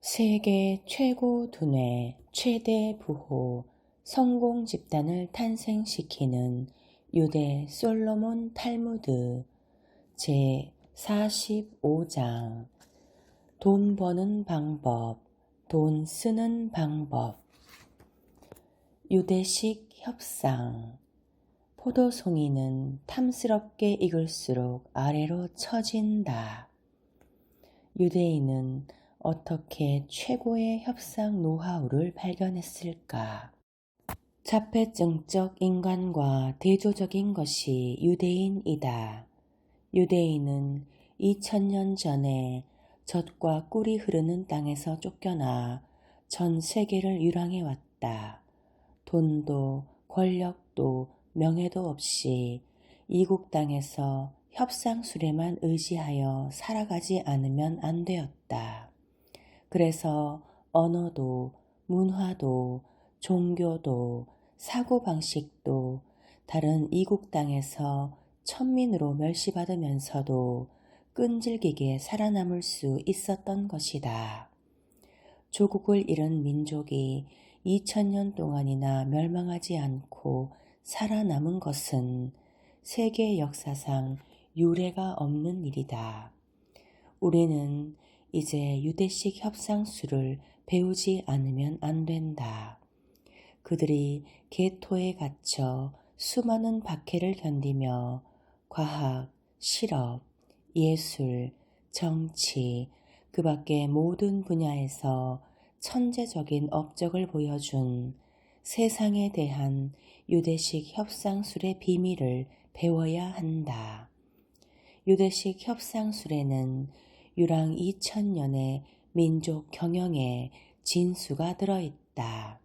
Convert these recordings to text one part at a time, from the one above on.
세계 최고 두뇌 최대 부호 성공 집단을 탄생시키는 유대 솔로몬 탈무드 제 45장 돈 버는 방법, 돈 쓰는 방법. 유대식 협상. 포도송이는 탐스럽게 익을수록 아래로 처진다. 유대인은 어떻게 최고의 협상 노하우를 발견했을까? 자폐증적 인간과 대조적인 것이 유대인이다. 유대인은 2000년 전에 젖과 꿀이 흐르는 땅에서 쫓겨나 전 세계를 유랑해왔다. 돈도 권력도 명예도 없이 이국 땅에서 협상술에만 의지하여 살아가지 않으면 안 되었다. 그래서 언어도 문화도 종교도 사고방식도 다른 이국 땅에서 천민으로 멸시받으면서도 끈질기게 살아남을 수 있었던 것이다. 조국을 잃은 민족이 2000년 동안이나 멸망하지 않고 살아남은 것은 세계 역사상 유례가 없는 일이다. 우리는 이제 유대식 협상술을 배우지 않으면 안 된다. 그들이 개토에 갇혀 수많은 박해를 견디며 과학, 실업, 예술, 정치, 그 밖의 모든 분야에서 천재적인 업적을 보여준 세상에 대한 유대식 협상술의 비밀을 배워야 한다. 유대식 협상술에는 유랑 2000년의 민족 경영의 진수가 들어있다.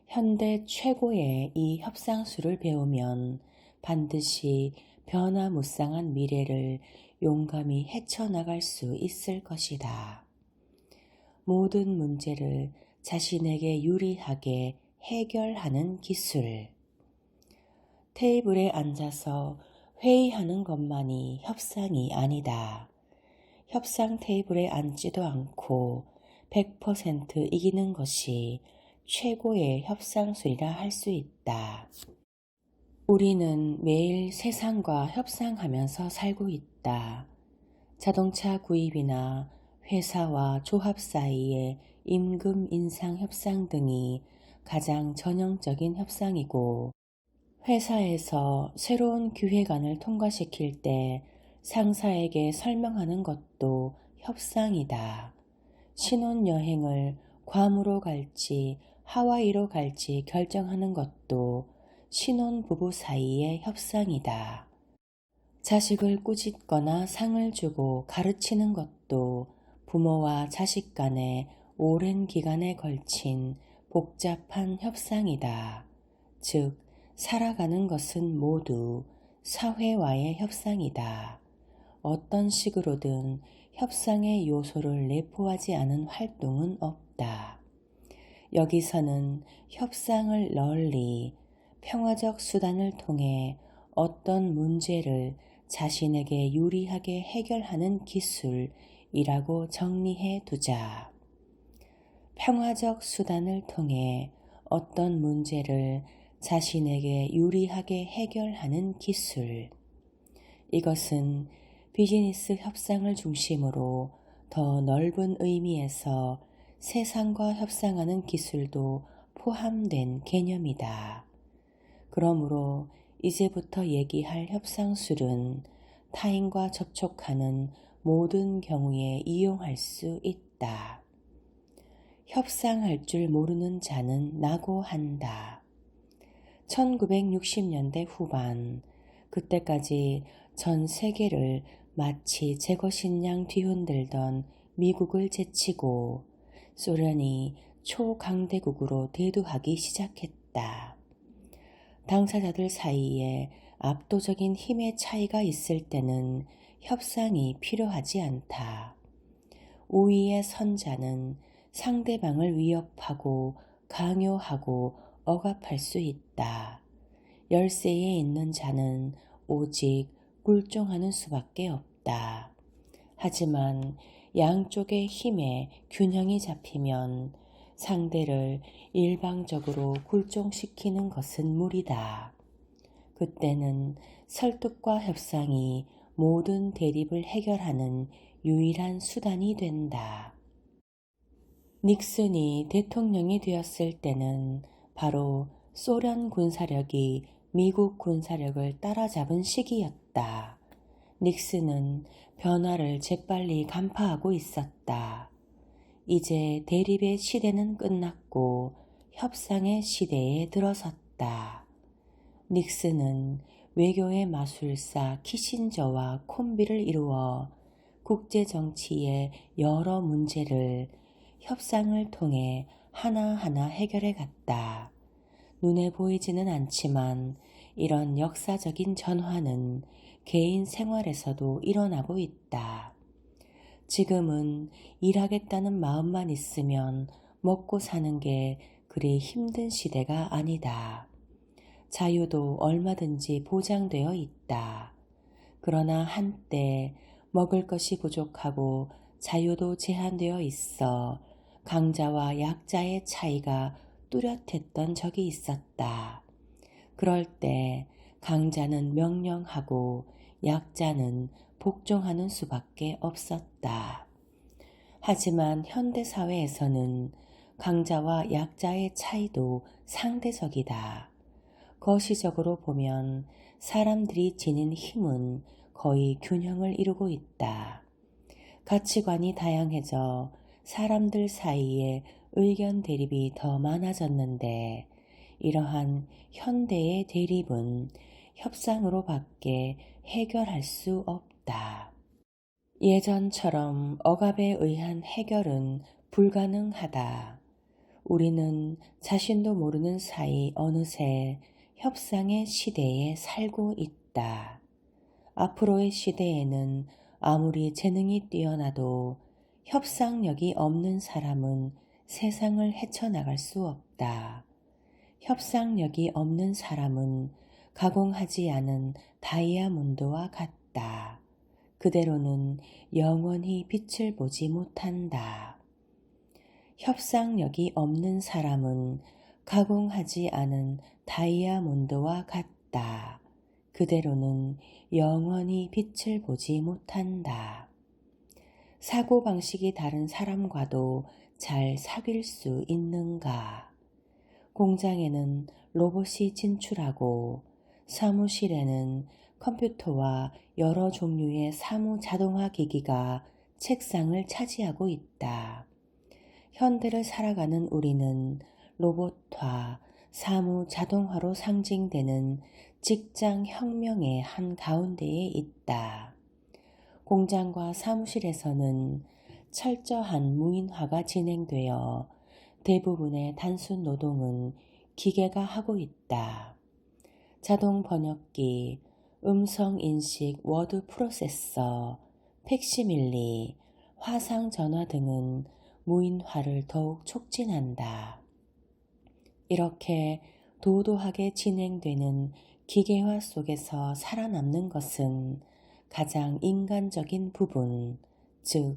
현대 최고의 이 협상술을 배우면 반드시 변화무쌍한 미래를 용감히 헤쳐나갈 수 있을 것이다. 모든 문제를 자신에게 유리하게 해결하는 기술. 테이블에 앉아서 회의하는 것만이 협상이 아니다. 협상 테이블에 앉지도 않고 100% 이기는 것이 최고의 협상술이라 할 수 있다. 우리는 매일 세상과 협상하면서 살고 있다. 자동차 구입이나 회사와 조합 사이의 임금 인상 협상 등이 가장 전형적인 협상이고, 회사에서 새로운 기획안을 통과시킬 때 상사에게 설명하는 것도 협상이다. 신혼여행을 괌으로 갈지 하와이로 갈지 결정하는 것도 신혼부부 사이의 협상이다. 자식을 꾸짖거나 상을 주고 가르치는 것도 부모와 자식 간의 오랜 기간에 걸친 복잡한 협상이다. 즉, 살아가는 것은 모두 사회와의 협상이다. 어떤 식으로든 협상의 요소를 내포하지 않은 활동은 없다. 여기서는 협상을 널리 평화적 수단을 통해 어떤 문제를 자신에게 유리하게 해결하는 기술이라고 정리해 두자. 평화적 수단을 통해 어떤 문제를 자신에게 유리하게 해결하는 기술. 이것은 비즈니스 협상을 중심으로 더 넓은 의미에서 세상과 협상하는 기술도 포함된 개념이다. 그러므로 이제부터 얘기할 협상술은 타인과 접촉하는 모든 경우에 이용할 수 있다. 협상할 줄 모르는 자는 낙오한다. 1960년대 후반, 그때까지 전 세계를 마치 제 것인 양 뒤흔들던 미국을 제치고 소련이 초강대국으로 대두하기 시작했다. 당사자들 사이에 압도적인 힘의 차이가 있을 때는 협상이 필요하지 않다. 우위의 선자는 상대방을 위협하고 강요하고 억압할 수 있다. 열세에 있는 자는 오직 굴종하는 수밖에 없다. 하지만 양쪽의 힘의 균형이 잡히면 상대를 일방적으로 굴종시키는 것은 무리다. 그때는 설득과 협상이 모든 대립을 해결하는 유일한 수단이 된다. 닉슨이 대통령이 되었을 때는 바로 소련 군사력이 미국 군사력을 따라잡은 시기였다. 닉슨은 변화를 재빨리 간파하고 있었다. 이제 대립의 시대는 끝났고 협상의 시대에 들어섰다. 닉슨은 외교의 마술사 키신저와 콤비를 이루어 국제정치의 여러 문제를 협상을 통해 하나하나 해결해 갔다. 눈에 보이지는 않지만 이런 역사적인 전환은 개인 생활에서도 일어나고 있다. 지금은 일하겠다는 마음만 있으면 먹고 사는 게 그리 힘든 시대가 아니다. 자유도 얼마든지 보장되어 있다. 그러나 한때 먹을 것이 부족하고 자유도 제한되어 있어 강자와 약자의 차이가 뚜렷했던 적이 있었다. 그럴 때 강자는 명령하고 약자는 복종하는 수밖에 없었다. 하지만 현대사회에서는 강자와 약자의 차이도 상대적이다. 거시적으로 보면 사람들이 지닌 힘은 거의 균형을 이루고 있다. 가치관이 다양해져 사람들 사이에 의견 대립이 더 많아졌는데 이러한 현대의 대립은 협상으로 밖에 해결할 수 없다. 예전처럼 억압에 의한 해결은 불가능하다. 우리는 자신도 모르는 사이 어느새 협상의 시대에 살고 있다. 앞으로의 시대에는 아무리 재능이 뛰어나도 협상력이 없는 사람은 세상을 헤쳐나갈 수 없다. 협상력이 없는 사람은 가공하지 않은 다이아몬드와 같다. 그대로는 영원히 빛을 보지 못한다. 협상력이 없는 사람은 가공하지 않은 다이아몬드와 같다. 그대로는 영원히 빛을 보지 못한다. 사고방식이 다른 사람과도 잘 사귈 수 있는가? 공장에는 로봇이 진출하고 사무실에는 컴퓨터와 여러 종류의 사무 자동화 기기가 책상을 차지하고 있다. 현대를 살아가는 우리는 로봇화, 사무 자동화로 상징되는 직장 혁명의 한가운데에 있다. 공장과 사무실에서는 철저한 무인화가 진행되어 대부분의 단순 노동은 기계가 하고 있다. 자동 번역기, 음성 인식 워드 프로세서, 팩시밀리, 화상 전화 등은 무인화를 더욱 촉진한다. 이렇게 도도하게 진행되는 기계화 속에서 살아남는 것은 가장 인간적인 부분, 즉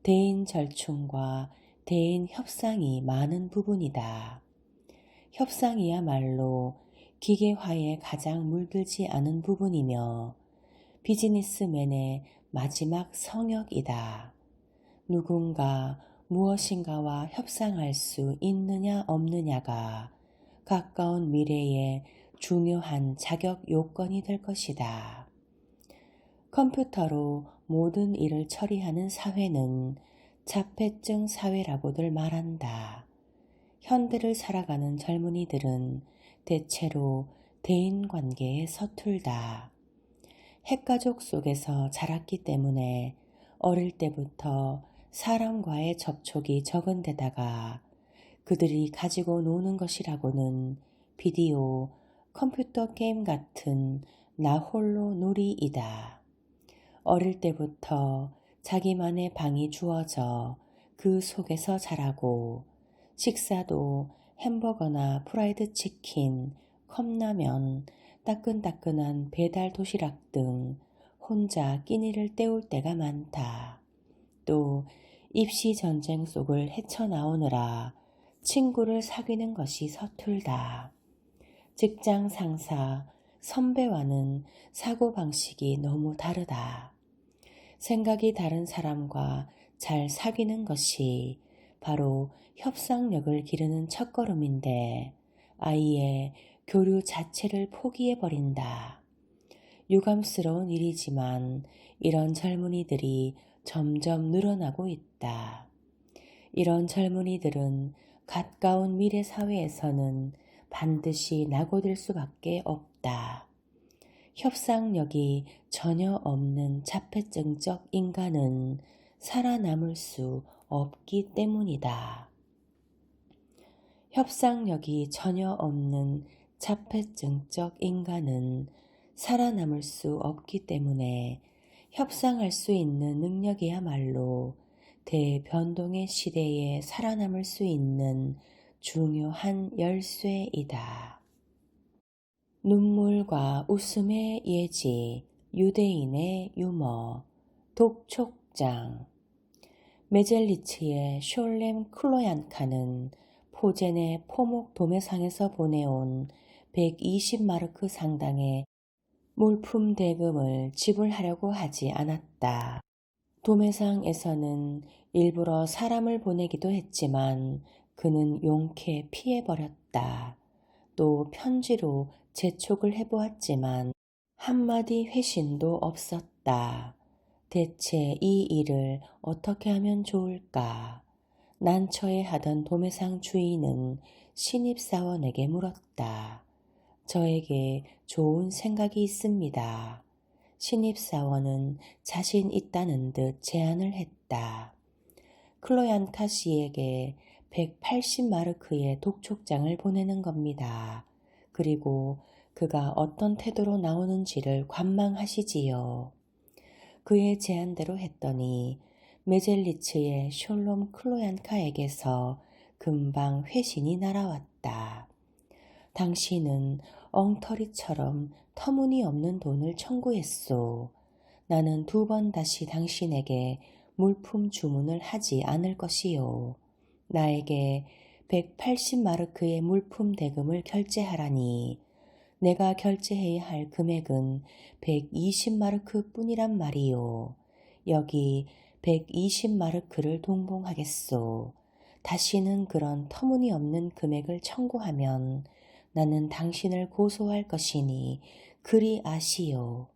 대인 절충과 대인 협상이 많은 부분이다. 협상이야말로 기계화에 가장 물들지 않은 부분이며 비즈니스맨의 마지막 성역이다. 누군가 무엇인가와 협상할 수 있느냐 없느냐가 가까운 미래의 중요한 자격 요건이 될 것이다. 컴퓨터로 모든 일을 처리하는 사회는 자폐증 사회라고들 말한다. 현대를 살아가는 젊은이들은 대체로 대인관계에 서툴다. 핵가족 속에서 자랐기 때문에 어릴 때부터 사람과의 접촉이 적은 데다가 그들이 가지고 노는 것이라고는 비디오, 컴퓨터 게임 같은 나홀로 놀이이다. 어릴 때부터 자기만의 방이 주어져 그 속에서 자라고 식사도 햄버거나 프라이드 치킨, 컵라면, 따끈따끈한 배달 도시락 등 혼자 끼니를 때울 때가 많다. 또 입시 전쟁 속을 헤쳐나오느라 친구를 사귀는 것이 서툴다. 직장 상사, 선배와는 사고방식이 너무 다르다. 생각이 다른 사람과 잘 사귀는 것이 바로 협상력을 기르는 첫걸음인데 아예 교류 자체를 포기해버린다. 유감스러운 일이지만 이런 젊은이들이 점점 늘어나고 있다. 이런 젊은이들은 가까운 미래 사회에서는 반드시 낙오될 수밖에 없다. 협상력이 전혀 없는 자폐증적 인간은 살아남을 수 없기 때문이다. 협상력이 전혀 없는 자폐증적 인간은 살아남을 수 없기 때문에 협상할 수 있는 능력이야말로 대변동의 시대에 살아남을 수 있는 중요한 열쇠이다. 눈물과 웃음의 예지, 유대인의 유머, 독촉장. 메젤리츠의 숄렘 클로얀카는 포젠의 포목 도매상에서 보내온 120마르크 상당의 물품 대금을 지불하려고 하지 않았다. 도매상에서는 일부러 사람을 보내기도 했지만 그는 용케 피해버렸다. 또 편지로 재촉을 해보았지만 한마디 회신도 없었다. 대체 이 일을 어떻게 하면 좋을까? 난처해하던 도매상 주인은 신입사원에게 물었다. 저에게 좋은 생각이 있습니다. 신입사원은 자신 있다는 듯 제안을 했다. 클로얀카 씨에게 180마르크의 독촉장을 보내는 겁니다. 그리고 그가 어떤 태도로 나오는지를 관망하시지요. 그의 제안대로 했더니 메젤리츠의 숄롬 클로얀카에게서 금방 회신이 날아왔다. 당신은 엉터리처럼 터무니없는 돈을 청구했소. 나는 2번 다시 당신에게 물품 주문을 하지 않을 것이요. 나에게 180마르크의 물품 대금을 결제하라니 내가 결제해야 할 금액은 120마르크 뿐이란 말이요. 여기 120마르크를 동봉하겠소. 다시는 그런 터무니없는 금액을 청구하면 나는 당신을 고소할 것이니 그리 아시오.